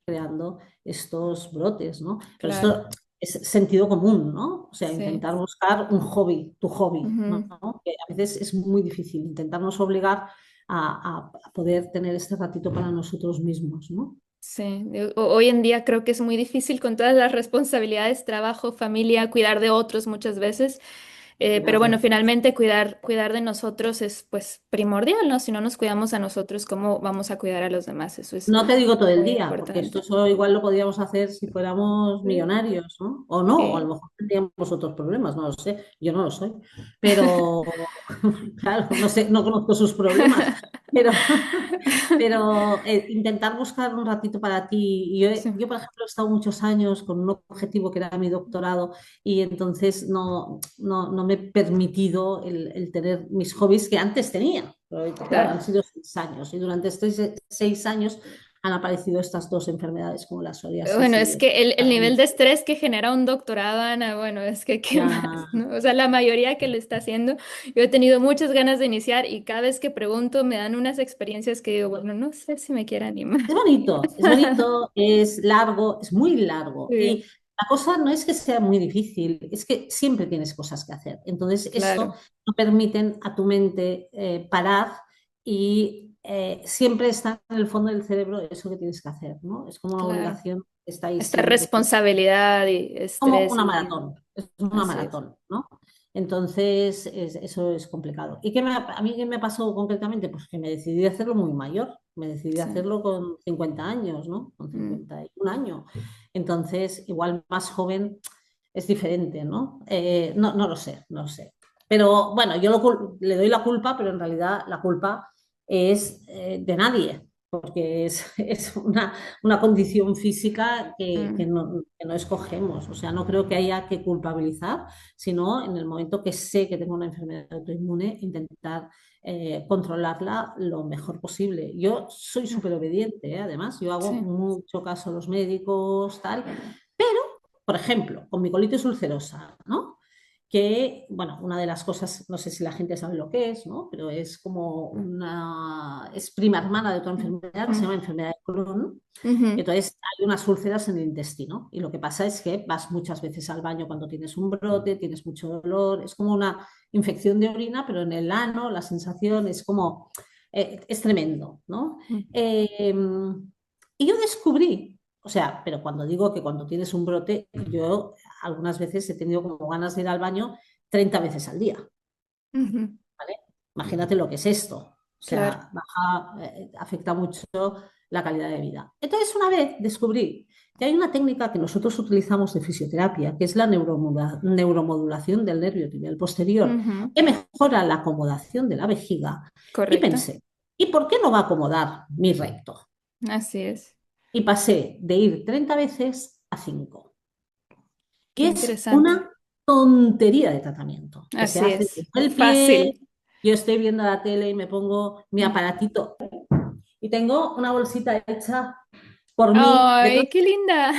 creando estos brotes, ¿no? Pero claro. esto es sentido común, ¿no? O sea, Sí. intentar buscar un hobby, tu hobby, ¿no? Ujú. Que a veces es muy difícil, intentarnos obligar a poder tener este ratito para nosotros mismos, ¿no? Sí, hoy en día creo que es muy difícil con todas las responsabilidades, trabajo, familia, cuidar de otros muchas veces. Pero Cuidar de bueno, otros. finalmente cuidar de nosotros es pues primordial, ¿no? Si no nos cuidamos a nosotros, ¿cómo vamos a cuidar a los demás? Eso es No te digo todo el muy día, porque esto importante. solo igual lo podríamos hacer si fuéramos Sí. millonarios, ¿no? O no, o a lo Sí. mejor tendríamos otros problemas, no lo sé, yo no lo soy. Pero, claro, no sé, no conozco sus problemas, pero, pero intentar buscar un ratito para ti. Sí. Yo, por ejemplo, he estado muchos años con un objetivo que era mi doctorado y entonces no me he permitido el tener mis hobbies que antes tenía. Pero, claro, han Claro. sido 6 años y durante estos 6 años han aparecido estas dos enfermedades como la psoriasis Bueno, es y que el la nivel de colitis. estrés que genera un doctorado, Ana, bueno, es que qué más, Ya, ¿no? O sea, la mayoría que lo está haciendo, yo he tenido muchas ganas de iniciar y cada vez que pregunto me dan unas experiencias que digo, bueno, no sé si me quiero animar. es bonito, es largo, es muy largo. Y Sí, la cosa no es que sea muy difícil, es que siempre tienes cosas que hacer. Entonces, esto claro, no permiten a tu mente parar y siempre está en el fondo del cerebro eso que tienes que hacer, ¿no? Es como una claro. obligación que está ahí Esta siempre. responsabilidad y Como estrés una y maratón, es una así es. maratón, ¿no? Entonces, eso es complicado. ¿Y a mí qué me pasó concretamente? Pues que me decidí a hacerlo muy mayor, me decidí a Sí. hacerlo con 50 años, ¿no? Con Mm, 51 años. Entonces, igual más joven es diferente, ¿no? No lo sé, no lo sé. Pero bueno, le doy la culpa, pero en realidad la culpa es de nadie, porque es una condición física mm, que no escogemos. O sea, no creo que haya que culpabilizar, sino en el momento que sé que tengo una enfermedad autoinmune, intentar controlarla lo mejor posible. Yo soy mm, súper obediente, ¿eh? Además, yo hago sí. mucho caso a los médicos, tal. Pero, por ejemplo, con mi colitis ulcerosa, ¿no? Que, bueno, una de las cosas, no sé si la gente sabe lo que es, ¿no? Pero es como es prima hermana de otra Mm, enfermedad que se mm, llama enfermedad de Crohn. ujú, Entonces, hay unas úlceras en el intestino y lo que pasa es que vas muchas veces al baño cuando tienes un brote, tienes mucho dolor, es como una infección de orina, pero en el ano la sensación es como, es tremendo, ¿no? mm. Eh, y yo descubrí, o sea, pero cuando digo que cuando tienes un brote, yo algunas veces he tenido como ganas de ir al baño 30 veces al día, Ujú, ¿vale? Imagínate lo que es esto. O claro. sea, afecta mucho la calidad de vida. Entonces, una vez descubrí que hay una técnica que nosotros utilizamos de fisioterapia, que es la neuromodulación del nervio tibial posterior, Ujú, que mejora la acomodación de la vejiga. Y correcto. pensé, ¿y por qué no va a acomodar mi recto? Así es. Y pasé de ir 30 veces a 5. Qué Y es interesante. una tontería de tratamiento que se Así hace es. con el pie. Fácil. Yo estoy viendo la tele y me pongo mi Mm. aparatito y tengo una bolsita hecha por mí de ¡Ay, qué linda!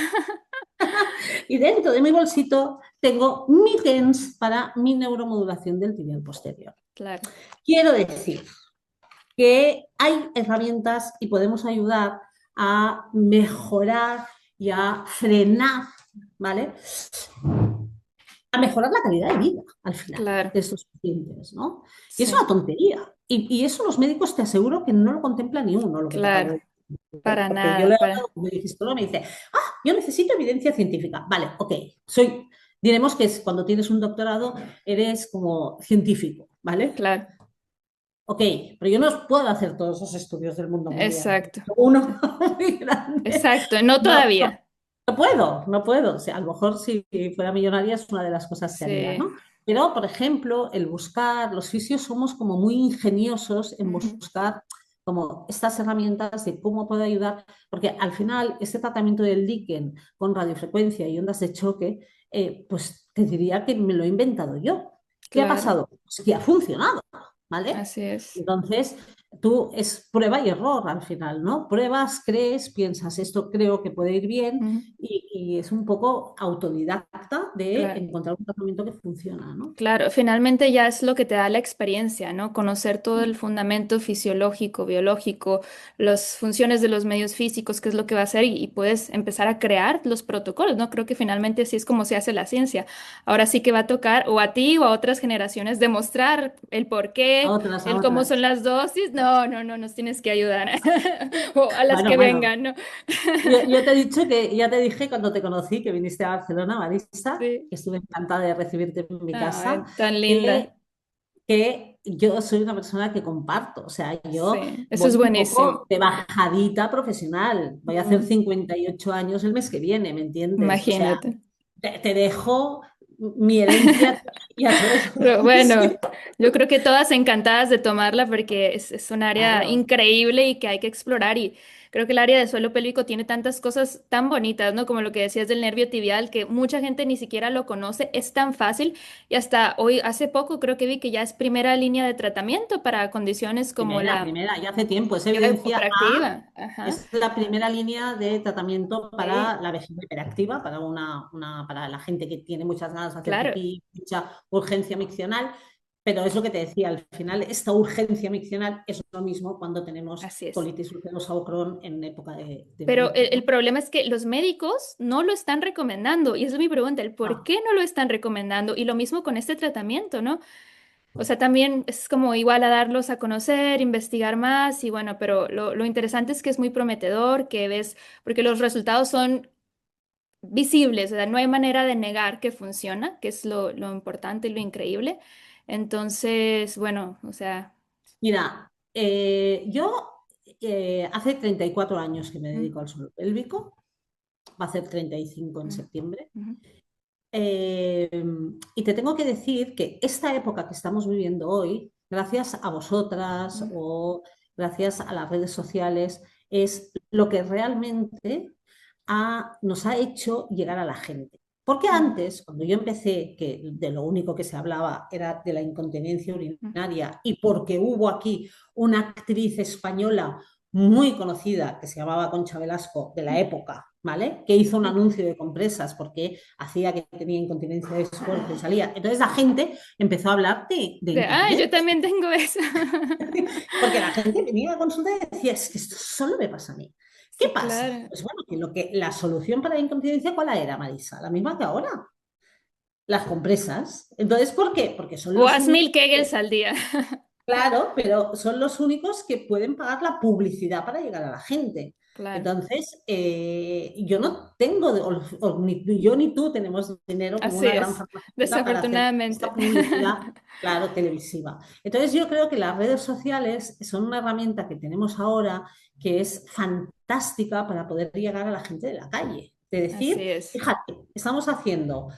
y dentro de mi bolsito tengo mi TENS para mi neuromodulación del tibial posterior. Claro. Quiero decir que hay herramientas y podemos ayudar a mejorar y a frenar, ¿vale? A mejorar la calidad de vida al final Claro. de estos pacientes, ¿no? Y es una Sí. tontería. Y eso los médicos te aseguro que no lo contempla ni uno, lo que te acabo Claro. de decir. para Porque yo le nada, he hablado con mi gistólogo y me dice, yo necesito evidencia científica. Vale, ok, diremos que cuando tienes un doctorado eres como científico, ¿vale? claro, Ok, pero yo no puedo hacer todos esos estudios del mundo mundial. exacto, Uno muy grande. exacto, no No, todavía. no puedo, no puedo. O sea, a lo mejor si fuera millonaria es una de las cosas que haría, Sí. ¿no? Pero, por ejemplo, el buscar, los fisios somos como muy ingeniosos en Ujú. buscar como estas herramientas de cómo puedo ayudar, porque al final este tratamiento del líquen con radiofrecuencia y ondas de choque, pues te diría que me lo he inventado yo. ¿Qué ha Claro, pasado? Pues que ha funcionado, ¿vale? así es. Entonces, tú es prueba y error al final, ¿no? Pruebas, crees, piensas, esto creo que puede ir bien Ujú. y es un poco autodidacta de Claro. encontrar un tratamiento que funciona, ¿no? Claro, finalmente ya es lo que te da la experiencia, ¿no? Conocer todo el fundamento fisiológico, biológico, las funciones de los medios físicos, qué es lo que va a hacer y puedes empezar a crear los protocolos, ¿no? Creo que finalmente así es como se hace la ciencia. Ahora sí que va a tocar o a ti o a otras generaciones demostrar el por A qué, otras, a el cómo son otras. las dosis. No, no, no, nos tienes que ayudar. O a las Bueno, que bueno, vengan, ¿no? yo te he dicho que ya te dije cuando te conocí que viniste a Barcelona, Marisa, Sí. que estuve encantada de recibirte en mi casa, Ay, tan que, linda. que yo soy una persona que comparto, o sea, yo Sí, eso voy es un buenísimo. poco de bajadita profesional, voy a hacer Mm, 58 años el mes que viene, ¿me entiendes? O sea, imagínate. te dejo mi herencia y a todos. Pero bueno, yo creo que todas encantadas de tomarla porque es un área Claro. increíble y que hay que explorar y creo que el área de suelo pélvico tiene tantas cosas tan bonitas, ¿no? Como lo que decías del nervio tibial, que mucha gente ni siquiera lo conoce, es tan fácil y hasta hoy, hace poco creo que vi que ya es primera línea de tratamiento para condiciones como la Ya hace tiempo, es evidencia A, hiperactiva. Ajá, es la primera línea de tratamiento sí, para la vejiga hiperactiva, para, para la gente que tiene muchas ganas de hacer claro, pipí, mucha urgencia miccional, pero es lo que te decía, al final esta urgencia miccional es lo mismo cuando tenemos así es. colitis ulcerosa o Crohn en época de Pero verano, el ¿no? problema es que los médicos no lo están recomendando y esa es mi pregunta, el por Ah, qué no lo están recomendando y lo mismo con este tratamiento, ¿no? O sea, también es como igual a darlos a conocer, investigar más y bueno, pero lo interesante es que es muy prometedor, que ves, porque los resultados son visibles, o sea, no hay manera de negar que funciona, que es lo importante y lo increíble. Entonces, bueno, o sea, mira, yo hace 34 años que me mm, dedico al suelo pélvico, va a ser 35 en mm, septiembre. ujú, Eh, y te tengo que decir que esta época que estamos viviendo hoy, gracias a vosotras mm, o gracias a las redes sociales, es lo que realmente nos ha hecho llegar a la gente. Porque mm, antes, cuando yo empecé, que de lo único que se hablaba era de la incontinencia mm, urinaria y porque hubo aquí una actriz española muy conocida que se llamaba Concha Velasco de la mm, época, ¿vale? Que hizo un sí. anuncio de compresas porque hacía que tenía incontinencia de esfuerzo y salía. Entonces la gente empezó a hablar de Yo incontinencia, también tengo eso. porque la gente venía a consulta y decía, es que esto solo me pasa a mí. ¿Qué Sí, pasa? claro. Pues bueno, la solución para la incontinencia, ¿cuál era, Marisa? La misma que ahora, las compresas. Entonces, ¿por qué? Porque son O los haz mil únicos Kegels que, al día. claro, pero son los únicos que pueden pagar la publicidad para llegar a la gente. Claro, Entonces, yo no tengo, ni yo ni tú tenemos dinero como así una gran es, farmacéutica para hacer esta desafortunadamente. publicidad, claro, televisiva. Entonces, yo creo que las redes sociales son una herramienta que tenemos ahora que es fantástica para poder llegar a la gente de la calle. De Así decir, es. fíjate, estamos haciendo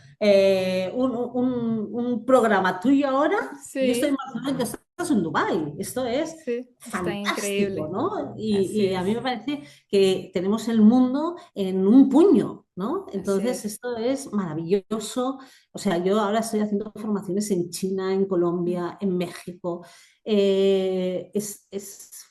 un programa tuyo ahora, yo estoy en Sí, Barcelona y tú estás en Dubái. Esto es sí, está fantástico, increíble. ¿no? Así Y a mí es, me parece que tenemos el mundo en un puño, ¿no? así Entonces, es. esto es maravilloso. O sea, yo ahora estoy haciendo formaciones en China, en Mm, Colombia, en México. Es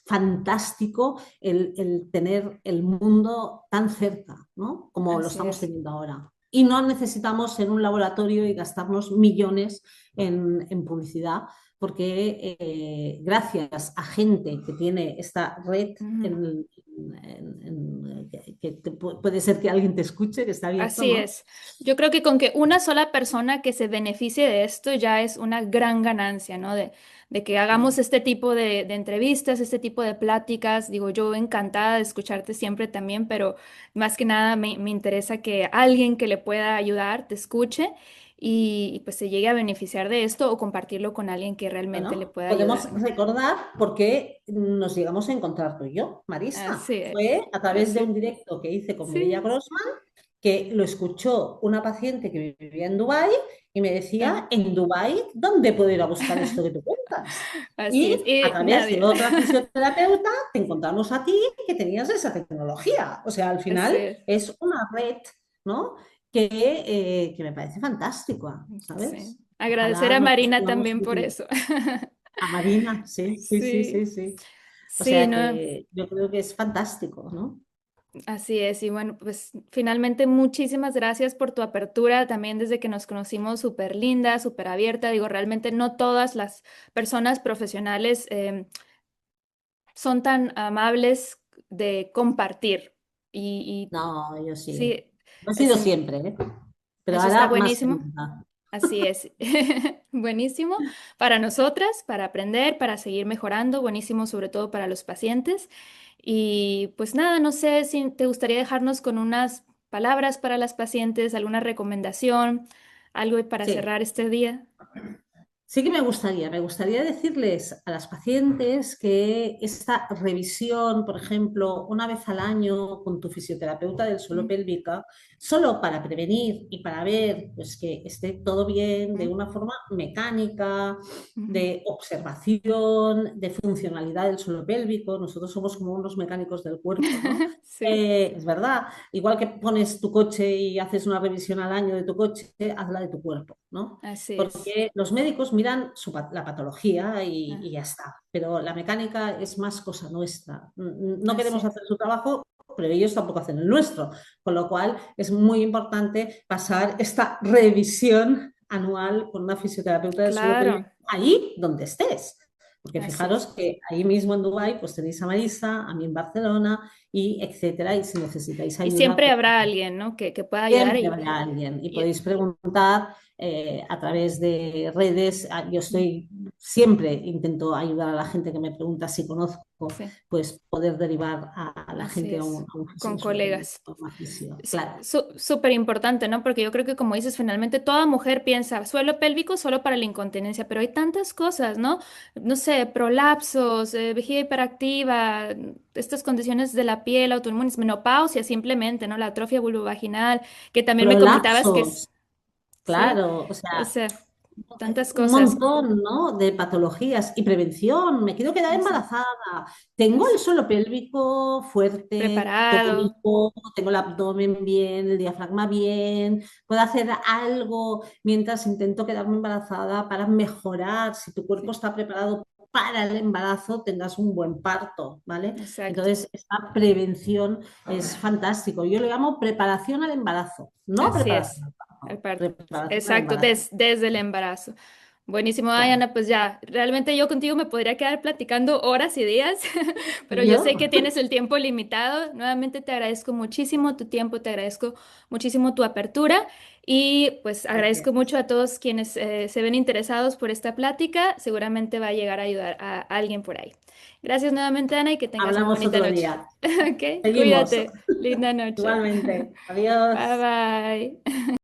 fantástico el tener el mundo tan cerca, ¿no? Como lo así estamos es. teniendo ahora. Y no necesitamos ser un laboratorio y gastarnos millones en publicidad, porque gracias a gente que tiene esta red Ujú, puede ser que alguien te escuche, que está abierto, Así ¿no? es. Yo creo que con que una sola persona que se beneficie de esto ya es una gran ganancia, ¿no? De que hagamos este tipo de entrevistas, este tipo de pláticas. Digo, yo encantada de escucharte siempre también, pero más que nada me interesa que alguien que le pueda ayudar te escuche y pues se llegue a beneficiar de esto o compartirlo con alguien que realmente le Bueno, pueda podemos ayudar, ¿no? recordar por qué nos llegamos a encontrar tú y yo, Marisa. Así es. Fue a través de un Así. directo que hice con Mireia Sí. Grossman, que lo escuchó una paciente que vivía en Dubái y me Ah. decía, en Dubái, ¿dónde puedo ir a buscar esto que tú cuentas? Así es. Y a Y través de nadie. otra fisioterapeuta te encontramos a ti que tenías esa tecnología. O sea, al Así final es. es una red, ¿no? Que me parece fantástica, Sí. ¿sabes? Agradecer Ojalá a nosotros Marina podamos también por vivir. eso. A Marina, sí, sí, sí, sí, Sí, sí. O sí, sea no, que yo creo que es fantástico, ¿no? así es. Y bueno, pues finalmente muchísimas gracias por tu apertura también desde que nos conocimos, súper linda, súper abierta. Digo, realmente no todas las personas profesionales son tan amables de compartir. Y No, yo sí. sí, Lo he sido es, siempre, ¿eh? Pero eso está ahora más que buenísimo. nunca. Así es, buenísimo para nosotras, para aprender, para seguir mejorando, buenísimo sobre todo para los pacientes. Y pues nada, no sé si te gustaría dejarnos con unas palabras para las pacientes, alguna recomendación, algo para Sí. cerrar este día. Sí que me gustaría decirles a las pacientes que esta revisión, por ejemplo, una vez al año con tu fisioterapeuta del suelo Mm, pélvica, solo para prevenir y para ver pues, que esté todo bien de mm, una forma mecánica, mm. de observación, de funcionalidad del suelo pélvico. Nosotros somos como unos mecánicos del cuerpo, ¿no? Sí, Es verdad, igual que pones tu coche y haces una revisión al año de tu coche, hazla de tu cuerpo, ¿no? así es. Porque los médicos miran la patología Ah, y ya está, pero la mecánica es más cosa nuestra. No así queremos es. hacer su trabajo, pero ellos tampoco hacen el nuestro, con lo cual es muy importante pasar esta revisión anual con una fisioterapeuta del suelo Claro, pélvico ahí donde estés. Porque así fijaros es. que ahí mismo en Dubái pues tenéis a Marisa, a mí en Barcelona y etcétera, y si necesitáis Y ayuda, siempre pues habrá alguien, ¿no? Que pueda ayudar siempre habrá alguien y y- podéis preguntar a través de redes. Yo estoy siempre intento ayudar a la gente que me pregunta si conozco, sí, pues poder derivar a la así gente es. a un fisio Con de suelo pélvico, colegas. a una fisio. Es Claro, súper importante, ¿no? Porque yo creo que como dices, finalmente toda mujer piensa suelo pélvico solo para la incontinencia, pero hay tantas cosas, ¿no? No sé, prolapsos, vejiga hiperactiva, estas condiciones de la piel, autoinmunes, menopausia simplemente, ¿no? La atrofia vulvovaginal, que también me comentabas que es, prolapsos, sí, claro, o o sea, sea, tantas un cosas. montón, ¿no? De patologías y prevención. Me quiero quedar Así, embarazada. Tengo el así. suelo pélvico fuerte, Preparado, tónico, tengo el abdomen bien, el diafragma bien. Puedo hacer algo mientras intento quedarme embarazada para mejorar. Si tu cuerpo sí, está preparado para el embarazo, tendrás un buen parto, ¿vale? exacto. Entonces, esta prevención es fantástico. Yo le llamo preparación al embarazo, no Así preparación es, al parto, el parto. preparación al Exacto, embarazo. desde el embarazo. Buenísimo, Claro. Diana, pues ya, realmente yo contigo me podría quedar platicando horas y días, pero yo Yo, sé que tienes el tiempo limitado. Nuevamente te agradezco muchísimo tu tiempo, te agradezco muchísimo tu apertura y pues agradezco gracias. mucho a todos quienes se ven interesados por esta plática. Seguramente va a llegar a ayudar a alguien por ahí. Gracias nuevamente, Ana, y que tengas muy Hablamos bonita otro noche. día. Ok, Seguimos. cuídate. Linda noche. Igualmente. Bye Adiós. bye.